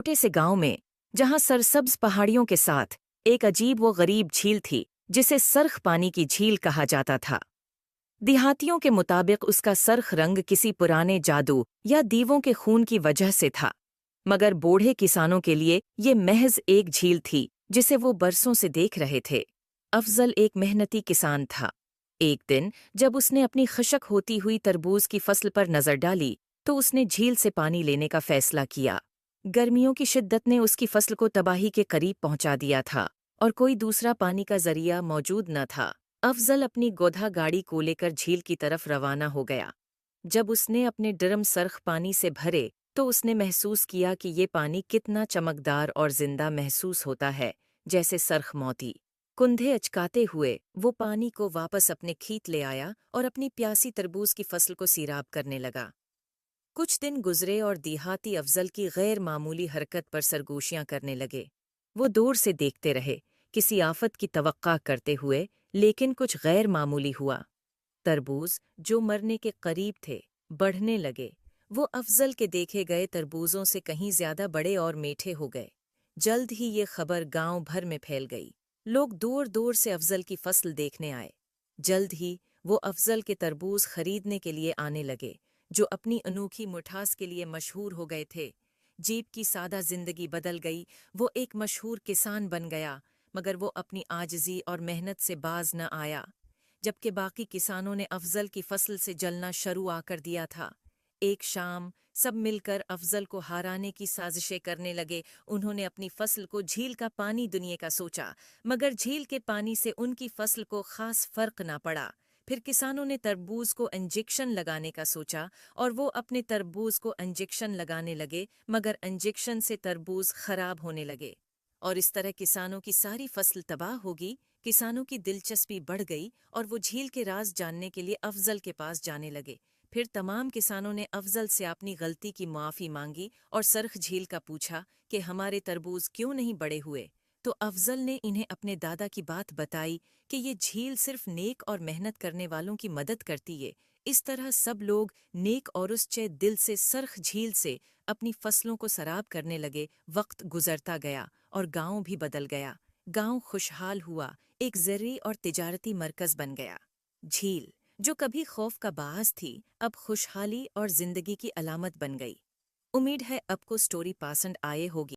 छोटे से गांव में जहां सरसब्ज पहाड़ियों के साथ एक अजीब व गरीब झील थी जिसे सरख पानी की झील कहा जाता था। देहातियों के मुताबिक उसका सरख रंग किसी पुराने जादू या दीवों के खून की वजह से था, मगर बूढ़े किसानों के लिए ये महज एक झील थी जिसे वो बरसों से देख रहे थे। अफजल एक मेहनती किसान था। एक दिन जब उसने अपनी खशक होती हुई तरबूज की फसल पर नजर डाली तो उसने झील से पानी लेने का फैसला किया। गर्मियों की शिद्दत ने उसकी फसल को तबाही के करीब पहुंचा दिया था और कोई दूसरा पानी का जरिया मौजूद न था। अफजल अपनी गोधा गाड़ी को लेकर झील की तरफ रवाना हो गया। जब उसने अपने ड्रम सरख पानी से भरे तो उसने महसूस किया कि ये पानी कितना चमकदार और जिंदा महसूस होता है, जैसे सरख मोती। कुंधे अचकाते हुए वो पानी को वापस अपने खेत ले आया और अपनी प्यासी तरबूज की फसल को सीराब करने लगा। कुछ दिन गुजरे और देहाती अफजल की गैर मामूली हरकत पर सरगोशियां करने लगे। वो दूर से देखते रहे, किसी आफत की तवक्का करते हुए, लेकिन कुछ गैर मामूली हुआ। तरबूज जो मरने के करीब थे बढ़ने लगे। वो अफजल के देखे गए तरबूजों से कहीं ज्यादा बड़े और मीठे हो गए। जल्द ही ये खबर गांव भर में फैल गई। लोग दूर दूर से अफजल की फसल देखने आए। जल्द ही वो अफजल के तरबूज खरीदने के लिए आने लगे, जो अपनी अनोखी मिठास के लिए मशहूर हो गए थे। जीप की सादा जिंदगी बदल गई। वो एक मशहूर किसान बन गया, मगर वो अपनी आजिज़ी और मेहनत से बाज न आया। जबकि बाकी किसानों ने अफजल की फसल से जलना शुरू कर दिया था। एक शाम सब मिलकर अफजल को हराने की साजिशें करने लगे। उन्होंने अपनी फसल को झील का पानी दुनिया का सोचा, मगर झील के पानी से उनकी फसल को खास फर्क ना पड़ा। फिर किसानों ने तरबूज को इंजेक्शन लगाने का सोचा और वो अपने तरबूज को इंजेक्शन लगाने लगे, मगर इंजेक्शन से तरबूज खराब होने लगे और इस तरह किसानों की सारी फसल तबाह होगी। किसानों की दिलचस्पी बढ़ गई और वो झील के राज जानने के लिए अफजल के पास जाने लगे। फिर तमाम किसानों ने अफजल से अपनी गलती की माफ़ी मांगी और सरख झील का पूछा कि हमारे तरबूज क्यों नहीं बड़े हुए। तो अफजल ने इन्हें अपने दादा की बात बताई कि ये झील सिर्फ नेक और मेहनत करने वालों की मदद करती है। इस तरह सब लोग नेक और उसचे दिल से सरख झील से अपनी फसलों को सराब करने लगे। वक्त गुजरता गया और गांव भी बदल गया। गांव खुशहाल हुआ, एक ज़रूरी और तिजारती मरकज बन गया। झील जो कभी खौफ का बास थी, अब खुशहाली और जिंदगी की अलामत बन गई। उम्मीद है आपको स्टोरी पसंद आए होगी।